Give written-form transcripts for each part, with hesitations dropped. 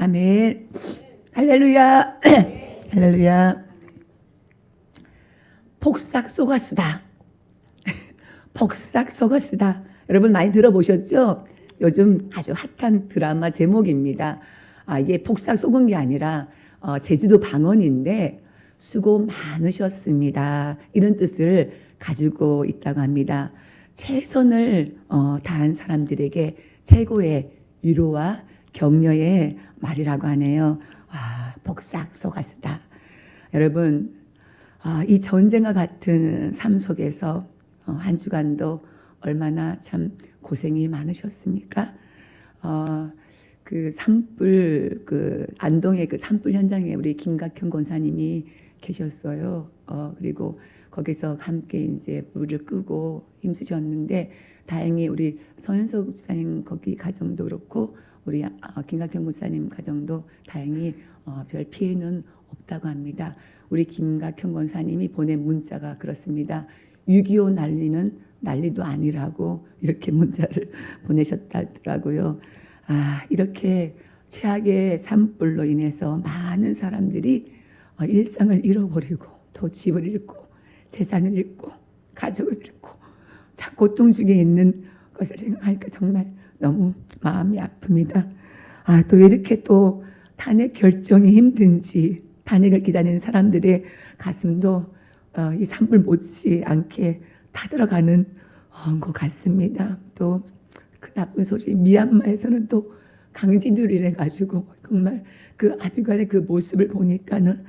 아멘. 할렐루야. 할렐루야. 폭삭 속았수다. 폭삭 속았수다. 여러분 많이 들어보셨죠? 요즘 아주 핫한 드라마 제목입니다. 이게 폭삭 속은 게 아니라 제주도 방언인데 수고 많으셨습니다. 이런 뜻을 가지고 있다고 합니다. 최선을 다한 사람들에게 최고의 위로와 격려의 말이라고 하네요. 폭삭 속았수다. 여러분, 이 전쟁과 같은 삶 속에서 한 주간도 얼마나 참 고생이 많으셨습니까? 그 산불, 안동의 그 산불 현장에 우리 김각현 권사님이 계셨어요. 그리고 거기서 함께 이제 불을 끄고 힘쓰셨는데 다행히 우리 서현석 목사님 거기 가정도 그렇고 우리 김각현 권사님 가정도 다행히 별 피해는 없다고 합니다. 우리 김각현 권사님이 보낸 문자가 그렇습니다. 6.25 난리는 난리도 아니라고 이렇게 문자를 보내셨다더라고요. 이렇게 최악의 산불로 인해서 많은 사람들이 일상을 잃어버리고 또 집을 잃고 재산을 잃고 가족을 잃고 참 고통 중에 있는 것을 생각하니까 정말 너무 마음이 아픕니다. 또 왜 이렇게 또 탄핵 결정이 힘든지 탄핵을 기다리는 사람들의 가슴도 이 산불 못지않게 타들어가는 것 같습니다. 또 그 나쁜 소식 미얀마에서는 또 강진으로 인해 가지고 정말 그 아비간의 그 모습을 보니까는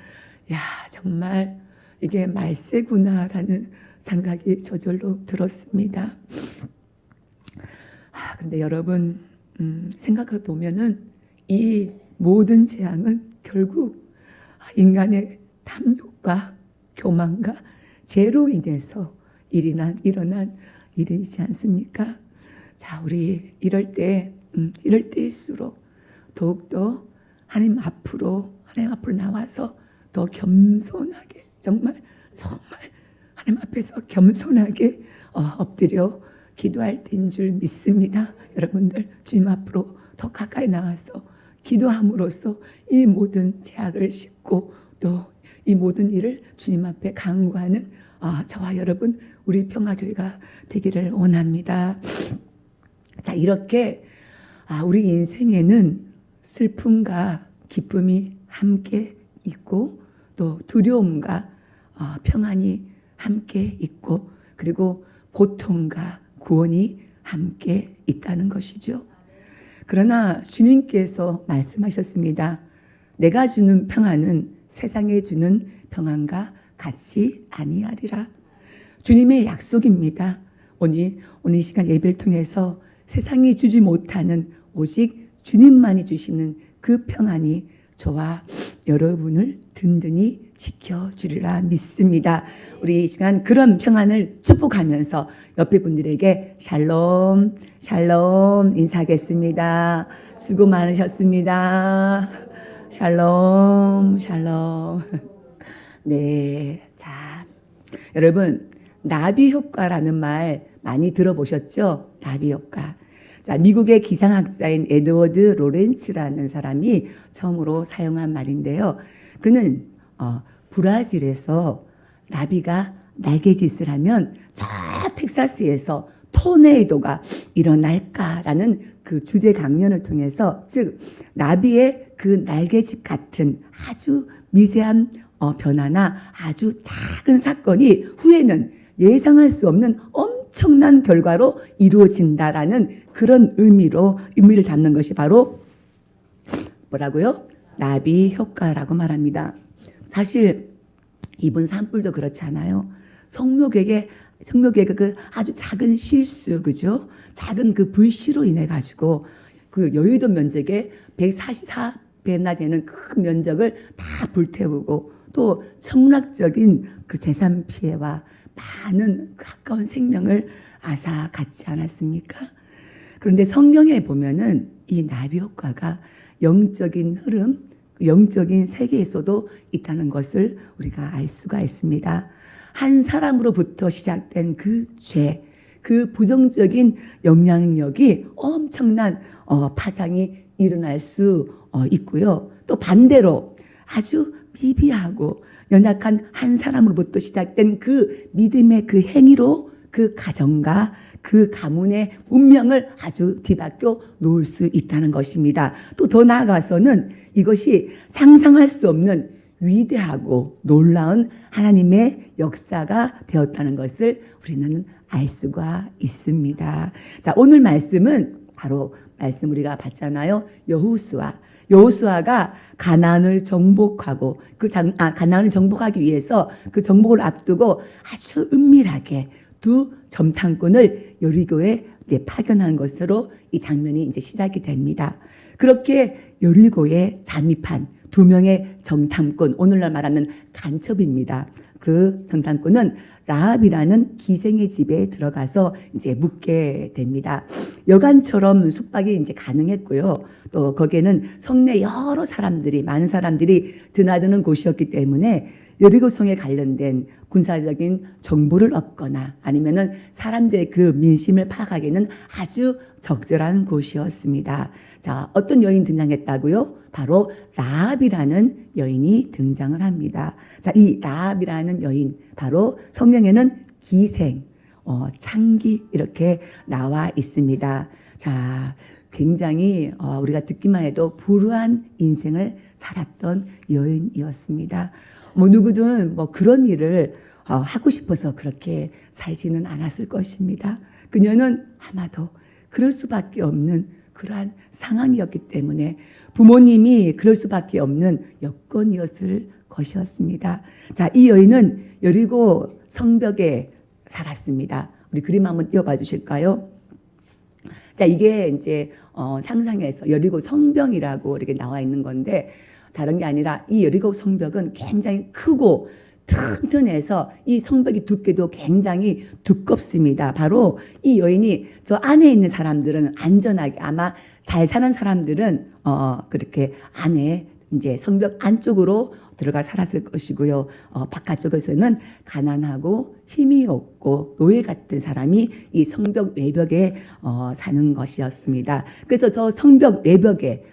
정말 이게 말세구나라는 생각이 저절로 들었습니다. 그런데 여러분 생각해 보면은 이 모든 재앙은 결국 인간의 탐욕과 교만과 죄로 인해서 일어난 일이지 않습니까? 자, 우리 이럴 때일수록 더욱더 하나님 앞으로 나와서 더 겸손하게 정말 하나님 앞에서 겸손하게 엎드려 기도할 때인 줄 믿습니다. 여러분들 주님 앞으로 더 가까이 나와서 기도함으로써 이 모든 죄악을 씻고 또 이 모든 일을 주님 앞에 간구하는 저와 여러분 우리 평화교회가 되기를 원합니다. 자, 이렇게 우리 인생에는 슬픔과 기쁨이 함께 있고 또 두려움과 평안이 함께 있고 그리고 고통과 구원이 함께 있다는 것이죠. 그러나 주님께서 말씀하셨습니다. 내가 주는 평안은 세상에 주는 평안과 같이 아니하리라. 주님의 약속입니다. 오늘 이 시간 예배를 통해서 세상이 주지 못하는 오직 주님만이 주시는 그 평안이 저와 여러분을 든든히 지켜주리라 믿습니다. 우리 이 시간 그런 평안을 축복하면서 옆에 분들에게 샬롬 샬롬 인사하겠습니다. 수고 많으셨습니다. 샬롬 샬롬. 네, 자, 여러분 나비 효과라는 말 많이 들어보셨죠? 나비 효과. 자, 미국의 기상학자인 에드워드 로렌츠라는 사람이 처음으로 사용한 말인데요. 그는 브라질에서 나비가 날개짓을 하면 저 텍사스에서 토네이도가 일어날까라는 그 주제 강연을 통해서 즉 나비의 그 날개짓 같은 아주 미세한 변화나 아주 작은 사건이 후에는 예상할 수 없는 엄청난 결과로 이루어진다라는 그런 의미를 담는 것이 바로 뭐라고요? 나비 효과라고 말합니다. 사실 이번 산불도 그렇지 않아요? 성묘객의 그 아주 작은 실수, 그죠? 작은 그 불씨로 인해 가지고 그 여의도 면적의 144배나 되는 큰 면적을 다 불태우고 또 천문학적인 그 재산 피해와 많은 가까운 생명을 앗아갔지 않았습니까? 그런데 성경에 보면은 이 나비 효과가 영적인 흐름, 영적인 세계에서도 있다는 것을 우리가 알 수가 있습니다. 한 사람으로부터 시작된 그 죄, 그 부정적인 영향력이 엄청난 파장이 일어날 수 있고요. 또 반대로 아주 미비하고 연약한 한 사람으로부터 시작된 그 믿음의 그 행위로 그 가정과 그 가문의 운명을 아주 뒤바뀌어 놓을 수 있다는 것입니다. 또 더 나아가서는 이것이 상상할 수 없는 위대하고 놀라운 하나님의 역사가 되었다는 것을 우리는 알 수가 있습니다. 자, 오늘 말씀은 바로 말씀 우리가 봤잖아요. 여호수아가 가나안을 정복하고 가나안을 정복하기 위해서 그 정복을 앞두고 아주 은밀하게 두 점탕꾼을 여리고에 이제 파견한 것으로 이 장면이 이제 시작이 됩니다. 그렇게 여리고에 잠입한 두 명의 정탐꾼, 오늘날 말하면 간첩입니다. 그 정탐꾼은 라합이라는 기생의 집에 들어가서 이제 묵게 됩니다. 여관처럼 숙박이 이제 가능했고요. 또 거기에는 성내 여러 사람들이, 많은 사람들이 드나드는 곳이었기 때문에 여리고성에 관련된 군사적인 정보를 얻거나 아니면은 사람들의 그 민심을 파악하기에는 아주 적절한 곳이었습니다. 자, 어떤 여인 등장했다고요? 바로 라합이라는 여인이 등장을 합니다. 자, 이 라합이라는 여인, 바로 성경에는 기생, 창기 이렇게 나와 있습니다. 자, 굉장히 우리가 듣기만 해도 불우한 인생을 살았던 여인이었습니다. 누구든 그런 일을 하고 싶어서 그렇게 살지는 않았을 것입니다. 그녀는 아마도 그럴 수밖에 없는 그러한 상황이었기 때문에 부모님이 그럴 수밖에 없는 여건이었을 것이었습니다. 자, 이 여인은 여리고 성벽에 살았습니다. 우리 그림 한번 띄워봐 주실까요? 자, 이게 이제 상상해서 여리고 성벽이라고 이렇게 나와 있는 건데 다른 게 아니라 이 여리고 성벽은 굉장히 크고 튼튼해서 이 성벽이 두께도 굉장히 두껍습니다. 바로 이 여인이 저 안에 있는 사람들은 안전하게, 아마 잘 사는 사람들은 그렇게 안에 이제 성벽 안쪽으로 들어가 살았을 것이고요. 바깥쪽에서는 가난하고 힘이 없고 노예 같은 사람이 이 성벽 외벽에 사는 것이었습니다. 그래서 저 성벽 외벽에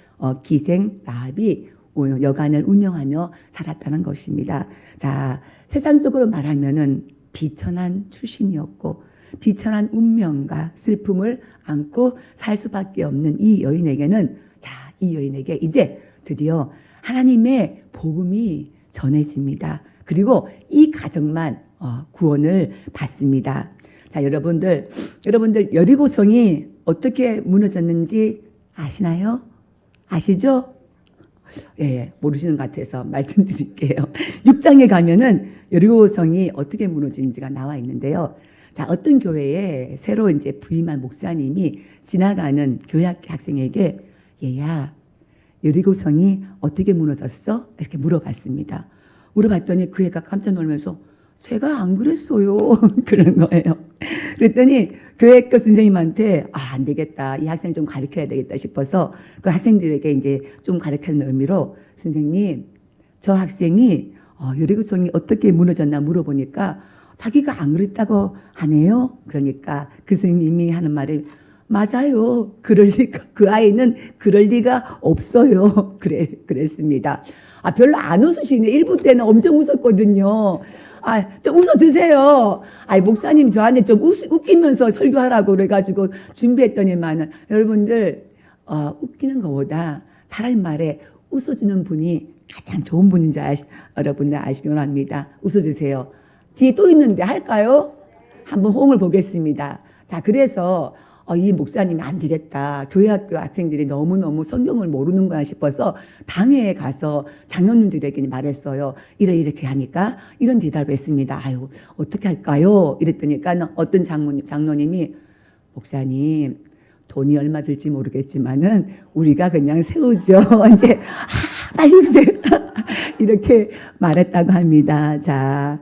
기생 라합이 여관을 운영하며 살았다는 것입니다. 자, 세상적으로 말하면은 비천한 출신이었고 비천한 운명과 슬픔을 안고 살 수밖에 없는 이 여인에게는, 자, 이 여인에게 이제 드디어 하나님의 복음이 전해집니다. 그리고 이 가정만 구원을 받습니다. 자, 여러분들 여리고성이 어떻게 무너졌는지 아시나요? 아시죠? 예, 모르시는 것 같아서 말씀드릴게요. 6장에 가면은 여리고성이 어떻게 무너지는지가 나와 있는데요. 자, 어떤 교회에 새로 이제 부임한 목사님이 지나가는 교회 학생에게 얘야, 여리고성이 어떻게 무너졌어? 이렇게 물어봤습니다. 물어봤더니 그 애가 깜짝 놀면서 제가 안 그랬어요. 그런 거예요. 그랬더니 교회학교 선생님한테 안 되겠다. 이 학생 좀 가르쳐야 되겠다 싶어서 그 학생들에게 이제 좀 가르치는 의미로 선생님, 저 학생이 여리고성이 어떻게 무너졌나 물어보니까 자기가 안 그랬다고 하네요. 그러니까 그 선생님이 하는 말이 맞아요. 그 아이는 그럴 리가 없어요. 그랬습니다. 별로 안 웃으시네. 1부 때는 엄청 웃었거든요. 좀 웃어주세요. 목사님 저한테 좀 웃기면서 설교하라고 그래가지고 준비했더니만은 여러분들, 웃기는 것보다 사람 말에 웃어주는 분이 가장 좋은 분인 줄 여러분들 아시기 원합니다. 웃어주세요. 뒤에 또 있는데 할까요? 한번 호응을 보겠습니다. 자, 그래서 이 목사님이 안 되겠다. 교회학교 학생들이 너무너무 성경을 모르는구나 싶어서 당회에 가서 장로님들에게 말했어요. 이렇게 하니까 이런 대답을 했습니다. 어떻게 할까요? 이랬더니까 어떤 장로님이 목사님, 돈이 얼마 들지 모르겠지만은 우리가 그냥 세우죠. 이제 빨리 주세요. 이렇게 말했다고 합니다. 자,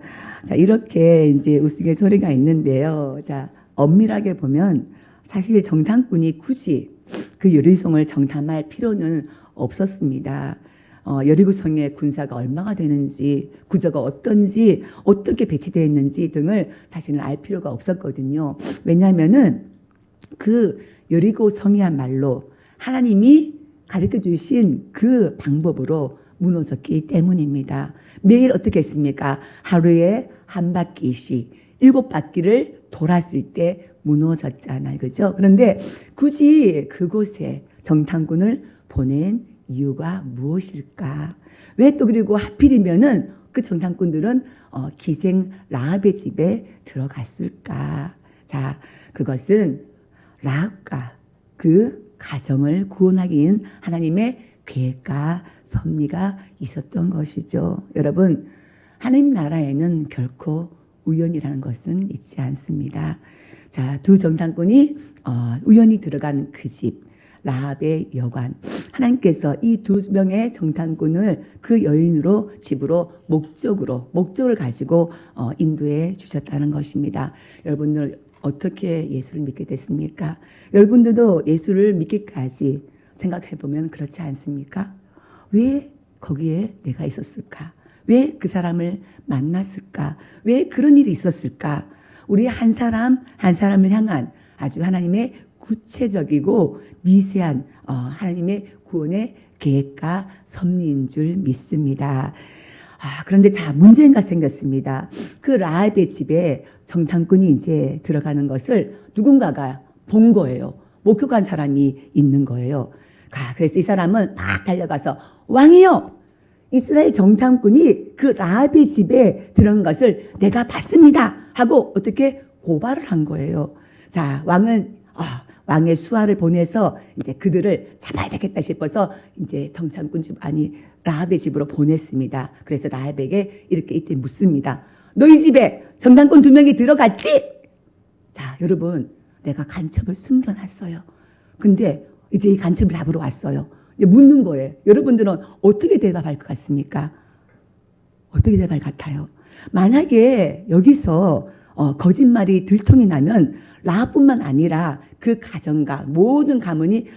이렇게 이제 우스갯소리가 있는데요. 자, 엄밀하게 보면 사실 정탐꾼이 굳이 그 여리고성을 정탐할 필요는 없었습니다. 여리고성의 군사가 얼마가 되는지, 구조가 어떤지, 어떻게 배치되어 있는지 등을 사실은 알 필요가 없었거든요. 왜냐하면은 그 여리고성이야말로 하나님이 가르쳐 주신 그 방법으로 무너졌기 때문입니다. 매일 어떻게 했습니까? 하루에 한 바퀴씩 7바퀴를 돌았을 때 무너졌잖아요. 그죠? 그런데 굳이 그곳에 정탐꾼을 보낸 이유가 무엇일까? 왜 또 그리고 하필이면은 그 정탐꾼들은 기생 라합의 집에 들어갔을까? 자, 그것은 라합과 그 가정을 구원하기 위한 하나님의 계획과 섭리가 있었던 것이죠. 여러분, 하나님 나라에는 결코 우연이라는 것은 있지 않습니다. 자, 두 정탐꾼이 우연히 들어간 그 집, 라합의 여관. 하나님께서 이 두 명의 정탐꾼을 그 여인으로 집으로 목적을 가지고 인도해 주셨다는 것입니다. 여러분들 어떻게 예수를 믿게 됐습니까? 여러분들도 예수를 믿기까지 생각해 보면 그렇지 않습니까? 왜 거기에 내가 있었을까? 왜 그 사람을 만났을까? 왜 그런 일이 있었을까? 우리 한 사람 한 사람을 향한 아주 하나님의 구체적이고 미세한 하나님의 구원의 계획과 섭리인 줄 믿습니다. 그런데 자, 문제가 생겼습니다. 그 라합의 집에 정탐꾼이 이제 들어가는 것을 누군가가 본 거예요. 목격한 사람이 있는 거예요. 그래서 이 사람은 막 달려가서 왕이요! 이스라엘 정탐꾼이 그 라합의 집에 들어간 것을 내가 봤습니다. 하고 어떻게 고발을 한 거예요. 자, 왕의 수하를 보내서 이제 그들을 잡아야 되겠다 싶어서 이제 라합의 집으로 보냈습니다. 그래서 라합에게 이렇게 이때 묻습니다. 너희 집에 정탐꾼 2명이 들어갔지? 자, 여러분, 내가 간첩을 숨겨놨어요. 근데 이제 이 간첩을 잡으러 왔어요. 이제 묻는 거예요. 여러분들은 어떻게 대답할 것 같습니까? 어떻게 대답할 것 같아요? 만약에 여기서 거짓말이 들통이 나면 라합뿐만 아니라 그 가정과 모든 가문이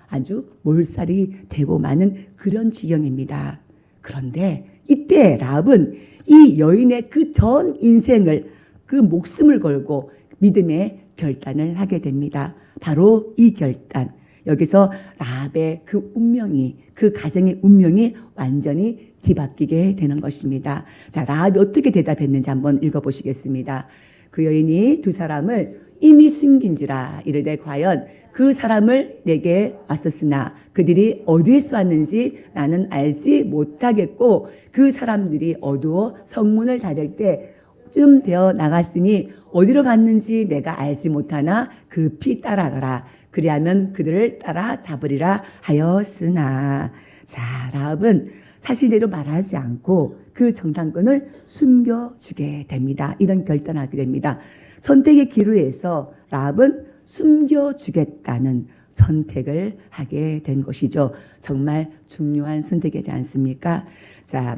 아주 몰살이 되고 마는 그런 지경입니다. 그런데 이때 라합은 이 여인의 그 전 인생을 그 목숨을 걸고 믿음의 결단을 하게 됩니다. 바로 이 결단. 여기서 라합의 그 운명이, 그 가정의 운명이 완전히 뒤바뀌게 되는 것입니다. 자, 라합이 어떻게 대답했는지 한번 읽어보시겠습니다. 그 여인이 두 사람을 이미 숨긴지라 이르되 과연 그 사람을 내게 왔었으나 그들이 어디에서 왔는지 나는 알지 못하겠고 그 사람들이 어두워 성문을 닫을 때쯤 되어 나갔으니 어디로 갔는지 내가 알지 못하나 급히 따라가라. 그리하면 그들을 따라 잡으리라 하였으나. 자, 라합은 사실대로 말하지 않고 그 정탐꾼을 숨겨주게 됩니다. 이런 결단하게 됩니다. 선택의 기로에서 라합은 숨겨주겠다는 선택을 하게 된 것이죠. 정말 중요한 선택이지 않습니까? 자,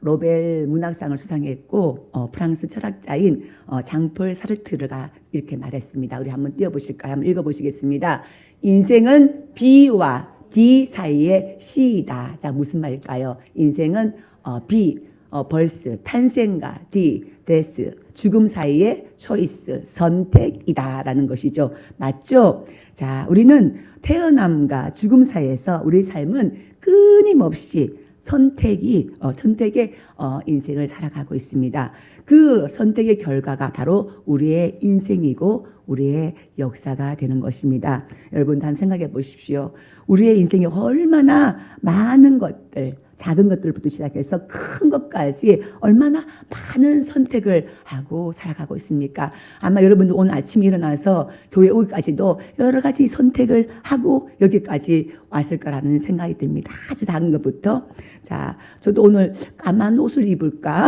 노벨 문학상을 수상했고 프랑스 철학자인 장폴 사르트르가 이렇게 말했습니다. 우리 한번 띄워보실까요? 한번 읽어보시겠습니다. 인생은 B와 D 사이의 C이다. 자, 무슨 말일까요? 인생은 B, 벌스, 탄생과 D, 데스, 죽음 사이의 초이스, 선택이다라는 것이죠. 맞죠? 자, 우리는 태어남과 죽음 사이에서 우리 삶은 끊임없이 선택의 인생을 살아가고 있습니다. 그 선택의 결과가 바로 우리의 인생이고 우리의 역사가 되는 것입니다. 여러분 한번 생각해 보십시오. 우리의 인생이 얼마나 많은 것들, 작은 것들부터 시작해서 큰 것까지 얼마나 많은 선택을 하고 살아가고 있습니까? 아마 여러분도 오늘 아침에 일어나서 교회 오기까지도 여러 가지 선택을 하고 여기까지 왔을 거라는 생각이 듭니다. 아주 작은 것부터. 자, 저도 오늘 까만 옷을 입을까?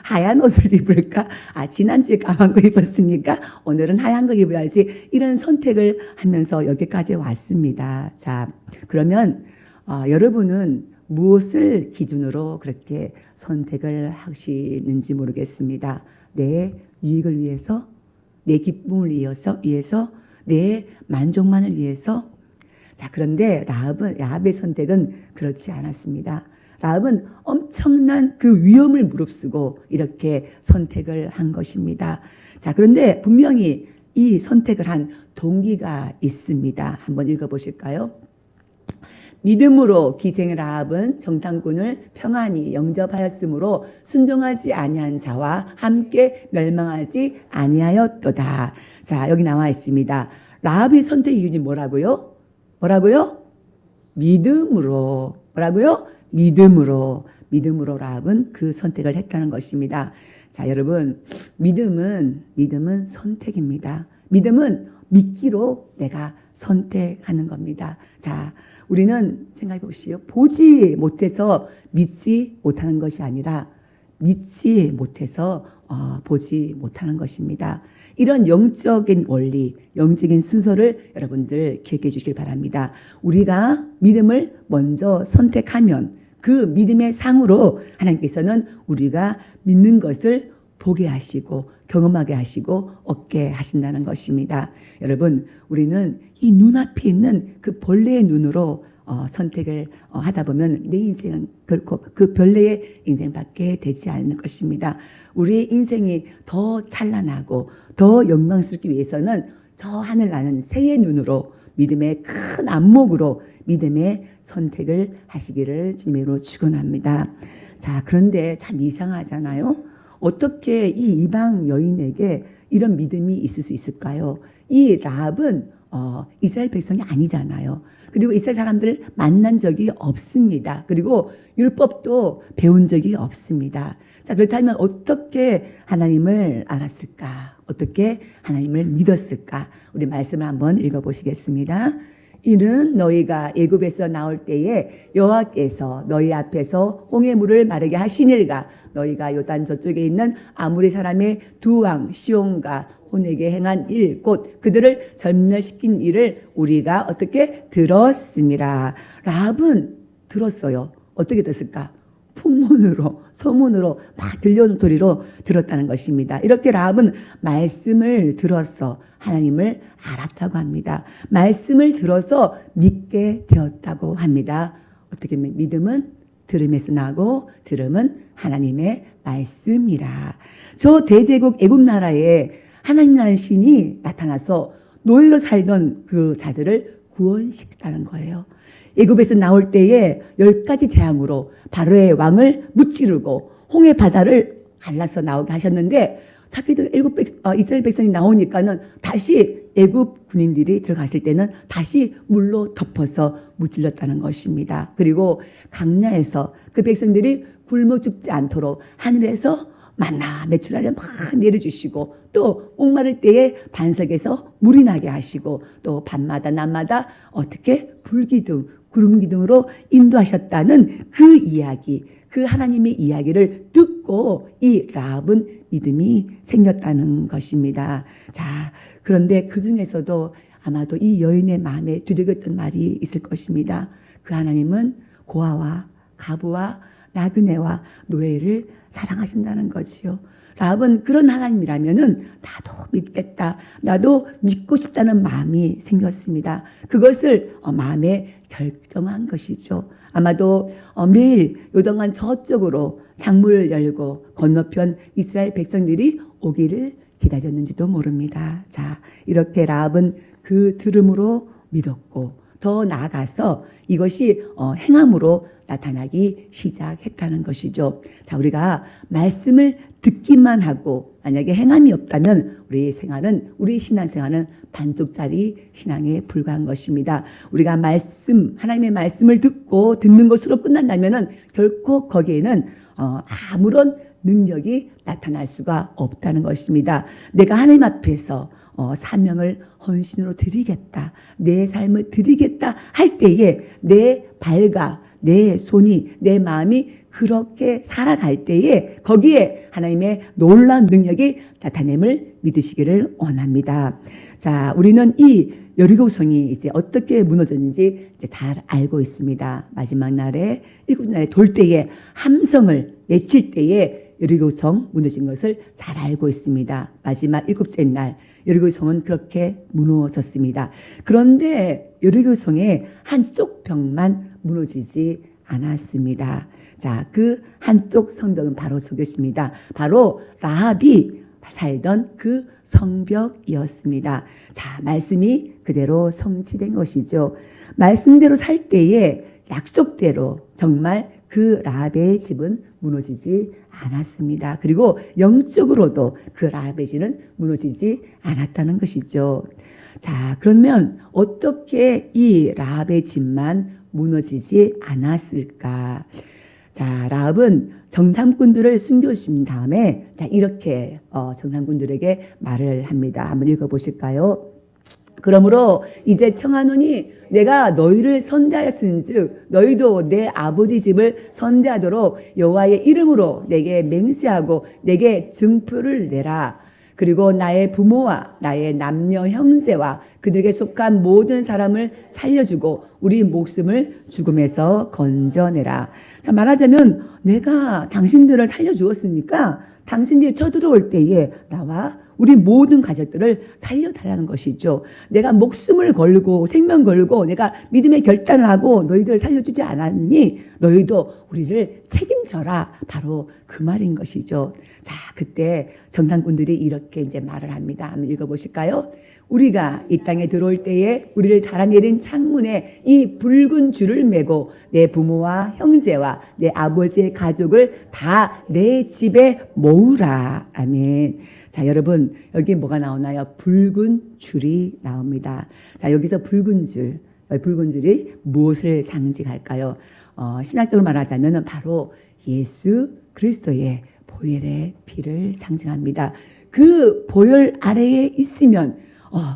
하얀 옷을 입을까? 지난주에 까만 거 입었으니까 오늘은 하얀 거 입어야지. 이런 선택을 하면서 여기까지 왔습니다. 자, 그러면 여러분은 무엇을 기준으로 그렇게 선택을 하시는지 모르겠습니다. 내 유익을 위해서, 내 기쁨을 위해서, 내 만족만을 위해서. 자, 그런데 라합의 선택은 그렇지 않았습니다. 라합은 엄청난 그 위험을 무릅쓰고 이렇게 선택을 한 것입니다. 자, 그런데 분명히 이 선택을 한 동기가 있습니다. 한번 읽어보실까요? 믿음으로 기생 라합은 정탐꾼을 평안히 영접하였으므로 순종하지 아니한 자와 함께 멸망하지 아니하였도다. 자, 여기 나와 있습니다. 라합의 선택 이유는 뭐라고요? 뭐라고요? 믿음으로. 뭐라고요? 믿음으로 라합은 그 선택을 했다는 것입니다. 자, 여러분, 믿음은 선택입니다. 믿음은 믿기로 내가 선택하는 겁니다. 자, 우리는 생각해 보시오. 보지 못해서 믿지 못하는 것이 아니라 믿지 못해서 보지 못하는 것입니다. 이런 영적인 원리, 영적인 순서를 여러분들 기억해 주시길 바랍니다. 우리가 믿음을 먼저 선택하면 그 믿음의 상으로 하나님께서는 우리가 믿는 것을 보게 하시고 경험하게 하시고 얻게 하신다는 것입니다. 여러분, 우리는 이 눈앞에 있는 그 벌레의 눈으로 선택을 하다 보면 내 인생은 결코 그 벌레의 인생밖에 되지 않을 것입니다. 우리의 인생이 더 찬란하고 더 영광스럽기 위해서는 저 하늘 나는 새의 눈으로 믿음의 큰 안목으로 믿음의 선택을 하시기를 주님으로 축원합니다. 자, 그런데 참 이상하잖아요. 어떻게 이 이방 여인에게 이런 믿음이 있을 수 있을까요? 이 라합은 이스라엘 백성이 아니잖아요. 그리고 이스라엘 사람들을 만난 적이 없습니다. 그리고 율법도 배운 적이 없습니다. 자, 그렇다면 어떻게 하나님을 알았을까? 어떻게 하나님을 믿었을까? 우리 말씀을 한번 읽어보시겠습니다. 이는 너희가 애굽에서 나올 때에 여호와께서 너희 앞에서 홍해 물을 마르게 하시니라. 너희가 요단 저쪽에 있는 아모리 사람의 두 왕 시온과 혼에게 행한 일, 곧 그들을 전멸시킨 일을 우리가 어떻게 들었습니다. 라합은 들었어요. 어떻게 들었을까? 풍문으로, 소문으로 막 들려오는 소리로 들었다는 것입니다. 이렇게 라합은 말씀을 들어서 하나님을 알았다고 합니다. 말씀을 들어서 믿게 되었다고 합니다. 어떻게 보면 믿음은 들음에서 나고 들음은 하나님의 말씀이라. 저 대제국 애굽 나라에 하나님이라는 신이 나타나서 노예로 살던 그 자들을 구원시켰다는 거예요. 애굽에서 나올 때에 10가지 재앙으로 바로의 왕을 무찌르고 홍해 바다를 갈라서 나오게 하셨는데 자기들 이스라엘 백성이 나오니까는 다시 애굽 군인들이 들어갔을 때는 다시 물로 덮어서 무찔렀다는 것입니다. 그리고 강야에서 그 백성들이 굶어 죽지 않도록 하늘에서 만나 메추라를 막 내려주시고 또 목마를 때에 반석에서 물이 나게 하시고 또 밤마다 낮마다 어떻게 불기둥 구름기둥으로 인도하셨다는 그 이야기, 그 하나님의 이야기를 듣고 이 라합은 믿음이 생겼다는 것입니다. 자, 그런데 그 중에서도 아마도 이 여인의 마음에 두려웠던 말이 있을 것입니다. 그 하나님은 고아와 가부와 나그네와 노예를 사랑하신다는 거지요. 라합은 그런 하나님이라면은 나도 믿겠다. 나도 믿고 싶다는 마음이 생겼습니다. 그것을 마음에 결정한 것이죠. 아마도 매일 요단강 저쪽으로 창문을 열고 건너편 이스라엘 백성들이 오기를 기다렸는지도 모릅니다. 자, 이렇게 라합은 그 들음으로 믿었고 더 나아가서 이것이 행함으로 나타나기 시작했다는 것이죠. 자, 우리가 말씀을 듣기만 하고 만약에 행함이 없다면 우리 신앙생활은 반쪽짜리 신앙에 불과한 것입니다. 우리가 하나님의 말씀을 듣는 것으로 끝난다면은 결코 거기에는 아무런 능력이 나타날 수가 없다는 것입니다. 내가 하나님 앞에서 사명을 헌신으로 드리겠다, 내 삶을 드리겠다 할 때에 내 발과 내 손이, 내 마음이 그렇게 살아갈 때에 거기에 하나님의 놀라운 능력이 나타냄을 믿으시기를 원합니다. 자, 우리는 이 여리고성이 이제 어떻게 무너졌는지 이제 잘 알고 있습니다. 마지막 날에 일곱 날에 돌 때에 함성을 외칠 때에 여리고성 무너진 것을 잘 알고 있습니다. 마지막 일곱째 날 여리고성은 그렇게 무너졌습니다. 그런데 여리고성의 한쪽 벽만 무너지지 않았습니다. 자, 그 한쪽 성벽은 바로 저것입니다. 바로 라합이 살던 그 성벽이었습니다. 자, 말씀이 그대로 성취된 것이죠. 말씀대로 살 때에 약속대로 정말 그 라합의 집은 무너지지 않았습니다. 그리고 영적으로도 그 라합의 집은 무너지지 않았다는 것이죠. 자, 그러면 어떻게 이 라합의 집만 무너지지 않았을까? 자, 라합은 정탐꾼들을 숨겨주신 다음에 자, 이렇게 정탐꾼들에게 말을 합니다. 한번 읽어보실까요? 그러므로 이제 청하노니 내가 너희를 선대하였은즉 너희도 내 아버지 집을 선대하도록 여호와의 이름으로 내게 맹세하고 내게 증표를 내라. 그리고 나의 부모와 나의 남녀 형제와 그들에게 속한 모든 사람을 살려주고 우리 목숨을 죽음에서 건져내라. 자, 말하자면 내가 당신들을 살려주었으니까 당신들이 쳐들어올 때에 나와 우리 모든 가족들을 살려달라는 것이죠. 내가 목숨을 걸고 생명 걸고 내가 믿음의 결단을 하고 너희들을 살려주지 않았니? 너희도 우리를 책임져라. 바로 그 말인 것이죠. 자, 그때 정탐꾼들이 이렇게 이제 말을 합니다. 한번 읽어보실까요? 우리가 이 땅에 들어올 때에 우리를 달아내린 창문에 이 붉은 줄을 메고 내 부모와 형제와 내 아버지의 가족을 다 내 집에 모으라. 아멘. 자, 여러분 여기 뭐가 나오나요? 붉은 줄이 나옵니다. 자, 여기서 붉은 줄이 무엇을 상징할까요? 신학적으로 말하자면 바로 예수 그리스도의 보혈의 피를 상징합니다. 그 보혈 아래에 있으면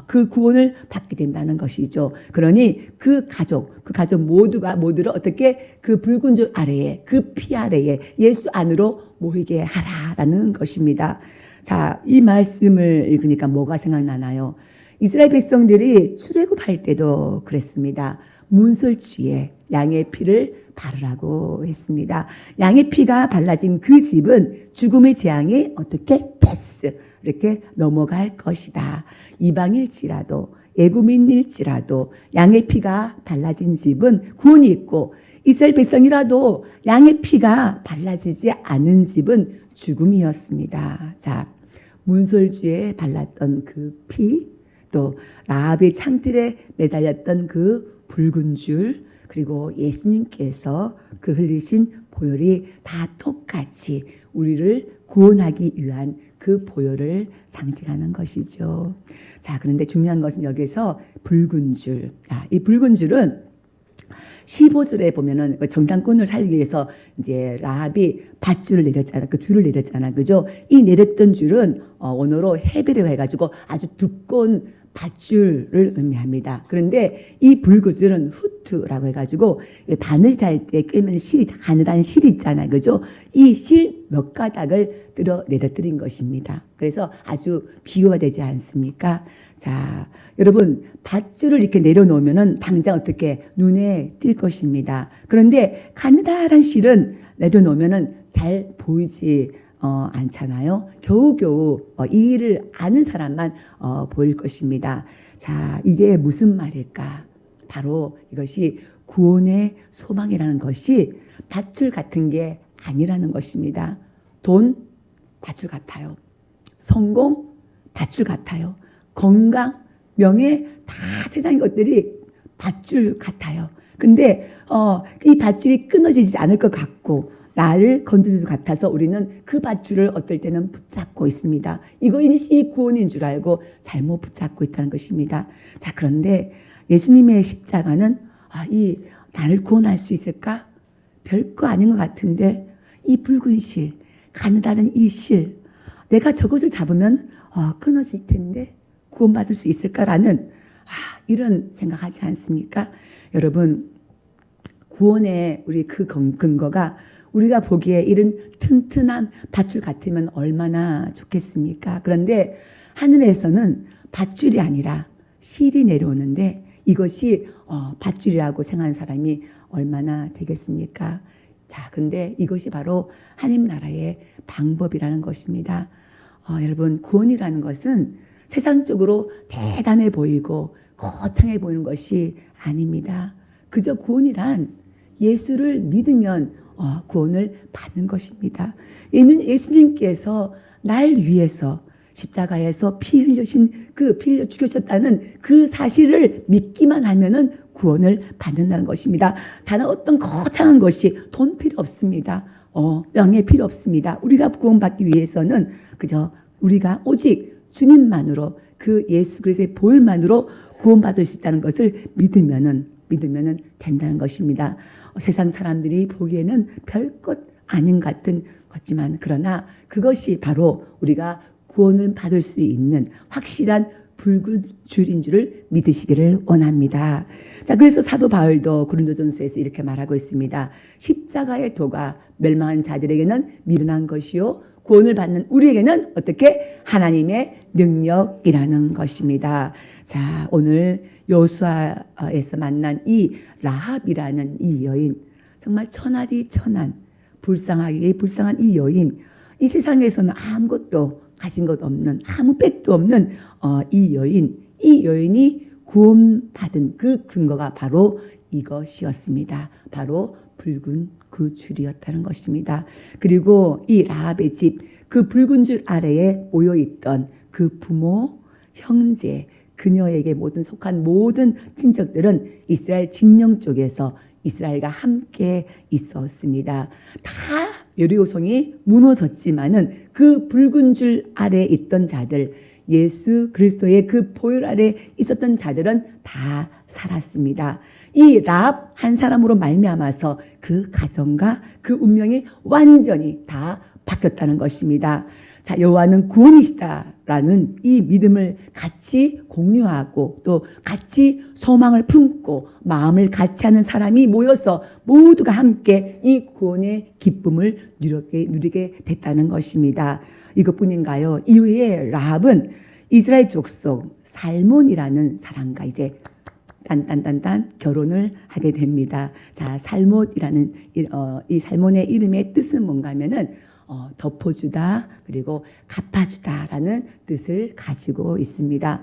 그 구원을 받게 된다는 것이죠. 그러니 그 가족 모두를 어떻게 그 붉은 줄 아래에 그 피 아래에 예수 안으로 모이게 하라라는 것입니다. 자, 이 말씀을 읽으니까 뭐가 생각나나요? 이스라엘 백성들이 출애굽할 때도 그랬습니다. 문설주에 양의 피를 바르라고 했습니다. 양의 피가 발라진 그 집은 죽음의 재앙이 어떻게 패스 이렇게 넘어갈 것이다. 이방일지라도 애굽인일지라도 양의 피가 발라진 집은 구원이 있고 이스라엘 백성이라도 양의 피가 발라지지 않은 집은 죽음이었습니다. 자, 문설주에 발랐던 그 피, 또 라합의 창틀에 매달렸던 그 붉은 줄, 그리고 예수님께서 그 흘리신 보혈이 다 똑같이 우리를 구원하기 위한 그 보혈을 상징하는 것이죠. 자, 그런데 중요한 것은 여기서 붉은 줄. 이 붉은 줄은 15절에 보면은 정탐꾼을 살기 위해서 이제 라합이 밧줄을 내렸잖아. 그 줄을 내렸잖아. 그죠? 이 내렸던 줄은 원어로 헤베를 해가지고 아주 두꺼운 밧줄을 의미합니다. 그런데 이 붉은 줄은 후트라고 해가지고 바느질 할 때 꿰면 가느다란 실 있잖아요. 그죠? 이 실 몇 가닥을 내려뜨린 것입니다. 그래서 아주 비교가 되지 않습니까? 자, 여러분 밧줄을 이렇게 내려놓으면은 당장 어떻게 눈에 띌 것입니다. 그런데 가느다란 실은 내려놓으면은 잘 보이지 않잖아요. 겨우겨우 이 일을 아는 사람만 보일 것입니다. 자, 이게 무슨 말일까? 바로 이것이 구원의 소망이라는 것이 밧줄 같은 게 아니라는 것입니다. 돈, 밧줄 같아요. 성공, 밧줄 같아요. 건강, 명예, 다 세상의 것들이 밧줄 같아요. 근데 이 밧줄이 끊어지지 않을 것 같고 나를 건져줄 것 같아서 우리는 그 밧줄을 어떨 때는 붙잡고 있습니다. 이것이 구원인 줄 알고 잘못 붙잡고 있다는 것입니다. 자, 그런데 예수님의 십자가는 이 나를 구원할 수 있을까? 별거 아닌 것 같은데 이 붉은 실, 가느다란 이 실, 내가 저것을 잡으면 끊어질 텐데 구원받을 수 있을까라는 이런 생각하지 않습니까? 여러분, 구원의 우리 그 근거가 우리가 보기에 이런 튼튼한 밧줄 같으면 얼마나 좋겠습니까? 그런데 하늘에서는 밧줄이 아니라 실이 내려오는데 이것이 밧줄이라고 생각하는 사람이 얼마나 되겠습니까? 자, 근데 이것이 바로 하나님 나라의 방법이라는 것입니다. 여러분, 구원이라는 것은 세상적으로 대단해 보이고 거창해 보이는 것이 아닙니다. 그저 구원이란 예수를 믿으면 구원을 받는 것입니다. 예수님께서 날 위해서 십자가에서 피 흘려 죽으셨다는 그 사실을 믿기만 하면은 구원을 받는다는 것입니다. 단 어떤 거창한 것이 돈 필요 없습니다. 명예 필요 없습니다. 우리가 구원받기 위해서는 그저 우리가 오직 주님만으로 그 예수 그리스도의 보혈만으로 구원받을 수 있다는 것을 믿으면은 된다는 것입니다. 세상 사람들이 보기에는 별것 아닌 같은 것지만 그러나 그것이 바로 우리가 구원을 받을 수 있는 확실한 붉은 줄인 줄을 믿으시기를 원합니다. 자, 그래서 사도 바울도 고린도전서에서 이렇게 말하고 있습니다. 십자가의 도가 멸망한 자들에게는 미련한 것이요 구원을 받는 우리에게는 어떻게 하나님의 능력이라는 것입니다. 자, 오늘 여호수아에서 만난 이 라합이라는 이 여인, 정말 천하디 천한 불쌍하게 불쌍한 이 여인, 이 세상에서는 아무것도 가진 것 없는 아무 백도 없는 이 여인이 구원받은 그 근거가 바로 이것이었습니다. 바로 붉은 그 줄이었다는 것입니다. 그리고 이 라합의 집, 그 붉은 줄 아래에 모여있던 그 부모, 형제, 그녀에게 속한 모든 친척들은 이스라엘 진영 쪽에서 이스라엘과 함께 있었습니다. 다 여리고성이 무너졌지만은 그 붉은 줄 아래에 있던 자들, 예수 그리스도의 그 보혈 아래 있었던 자들은 다 살았습니다. 이 라합 한 사람으로 말미암아서 그 가정과 그 운명이 완전히 다 바뀌었다는 것입니다. 자, 여호와는 구원이시다라는 이 믿음을 같이 공유하고 또 같이 소망을 품고 마음을 같이 하는 사람이 모여서 모두가 함께 이 구원의 기쁨을 누리게 됐다는 것입니다. 이것뿐인가요? 이후에 라합은 이스라엘 족속 살몬이라는 사람과 이제 딴 결혼을 하게 됩니다. 자, 살몬이라는 이 살몬의 이름의 뜻은 뭔가 하면은 덮어주다 그리고 갚아주다라는 뜻을 가지고 있습니다.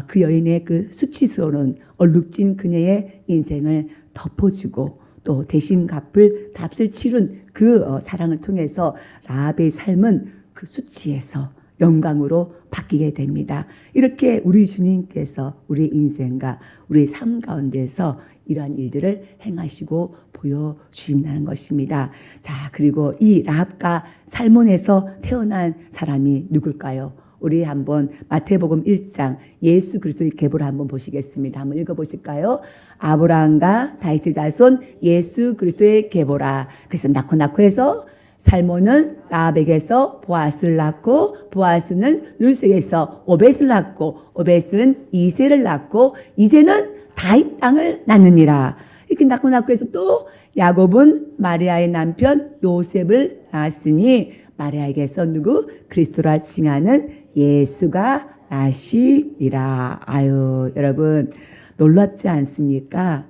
그 여인의 그 수치스러운 얼룩진 그녀의 인생을 덮어주고 또 대신 값을 치른 그 사랑을 통해서 라합의 삶은 그 수치에서 영광으로 바뀌게 됩니다. 이렇게 우리 주님께서 우리 인생과 우리 삶 가운데서 이러한 일들을 행하시고 보여주신다는 것입니다. 자, 그리고 이 라합과 살몬에서 태어난 사람이 누굴까요? 우리 한번 마태복음 1장 예수 그리스도의 계보를 한번 보시겠습니다. 한번 읽어보실까요? 아브라함과 다윗의 자손 예수 그리스도의 계보라. 그래서 낳고 해서 살몬은 라합에게서 보아스를 낳고 보아스는 룰색에서 오벳을 낳고 오벳은 이새를 낳고 이새는 다윗 땅을 낳느니라. 이렇게 낳고 해서 또 야곱은 마리아의 남편 요셉을 낳았으니 마리아에게서 누구? 그리스도라 칭하는 예수가 나시니라. 아유, 여러분 놀랍지 않습니까?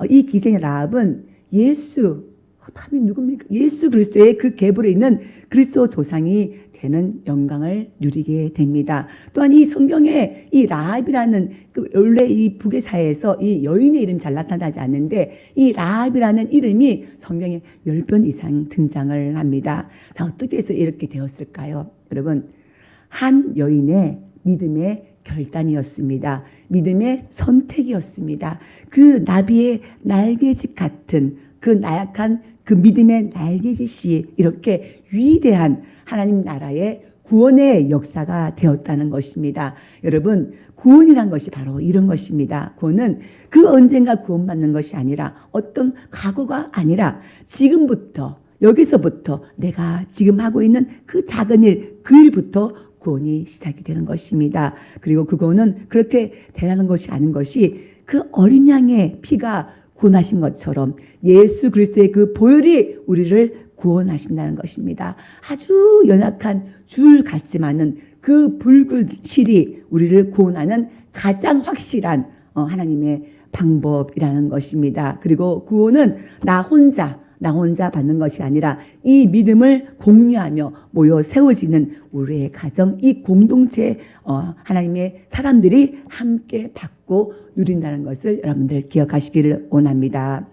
이 기생의 라합은 다음에 누굽니까? 예수 그리스도의 그 계보에 있는 그리스도 조상이 되는 영광을 누리게 됩니다. 또한 이 성경에 이 라합이라는 원래 이 북의사에서 이 여인의 이름이 잘 나타나지 않는데 이 라합이라는 이름이 성경에 10번 이상 등장을 합니다. 자, 어떻게 해서 이렇게 되었을까요? 여러분, 한 여인의 믿음의 결단이었습니다. 믿음의 선택이었습니다. 그 나비의 날개짓 같은 그 나약한 그 믿음의 날개짓이 이렇게 위대한 하나님 나라의 구원의 역사가 되었다는 것입니다. 여러분, 구원이란 것이 바로 이런 것입니다. 구원은 그 언젠가 구원받는 것이 아니라 어떤 과거가 아니라 지금부터 여기서부터 내가 지금 하고 있는 그 작은 일, 그 일부터 구원이 시작이 되는 것입니다. 그리고 그거는 그렇게 대단한 것이 아닌 것이 그 어린 양의 피가 구원하신 것처럼 예수 그리스도의 그 보혈이 우리를 구원하신다는 것입니다. 아주 연약한 줄 같지만은 그 붉은 실이 우리를 구원하는 가장 확실한 하나님의 방법이라는 것입니다. 그리고 구원은 나 혼자 받는 것이 아니라 이 믿음을 공유하며 모여 세워지는 우리의 가정, 이 공동체 하나님의 사람들이 함께 받고 누린다는 것을 여러분들 기억하시기를 원합니다.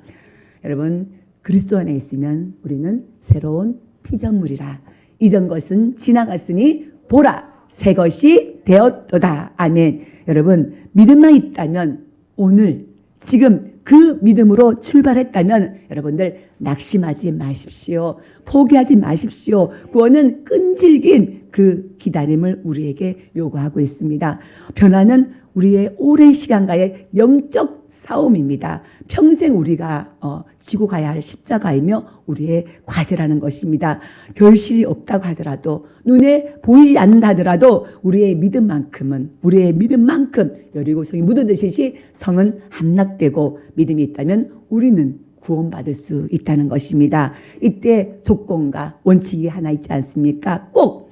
여러분, 그리스도 안에 있으면 우리는 새로운 피조물이라. 이전 것은 지나갔으니 보라, 새 것이 되었도다. 아멘. 여러분, 믿음만 있다면 오늘 지금 그 믿음으로 출발했다면 여러분들 낙심하지 마십시오. 포기하지 마십시오. 구원은 끈질긴 그 기다림을 우리에게 요구하고 있습니다. 변화는 우리의 오랜 시간과의 영적 싸움입니다. 평생 우리가 지고 가야 할 십자가이며 우리의 과제라는 것입니다. 결실이 없다고 하더라도 눈에 보이지 않는다 하더라도 우리의 믿음만큼 여리고성이 묻어듯이 성은 함락되고 믿음이 있다면 우리는 구원받을 수 있다는 것입니다. 이때 조건과 원칙이 하나 있지 않습니까? 꼭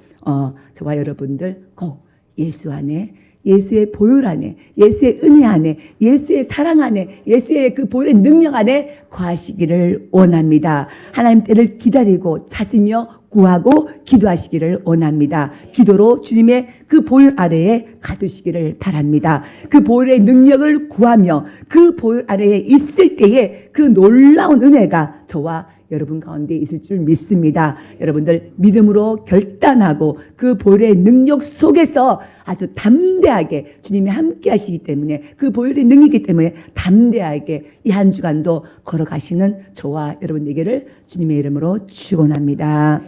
저와 여러분들 꼭 예수 안에, 예수의 보혈 안에, 예수의 은혜 안에, 예수의 사랑 안에, 예수의 그 보혈의 능력 안에 거하시기를 원합니다. 하나님 때를 기다리고 찾으며 구하고 기도하시기를 원합니다. 기도로 주님의 그 보혈 아래에 가두시기를 바랍니다. 그 보혈의 능력을 구하며 그 보혈 아래에 있을 때에 그 놀라운 은혜가 저와 여러분 가운데 있을 줄 믿습니다. 여러분들 믿음으로 결단하고 그 보혈의 능력 속에서 아주 담대하게 주님이 함께 하시기 때문에 그 보혈의 능력이기 때문에 담대하게 이 한 주간도 걸어가시는 저와 여러분에게를 주님의 이름으로 축원합니다.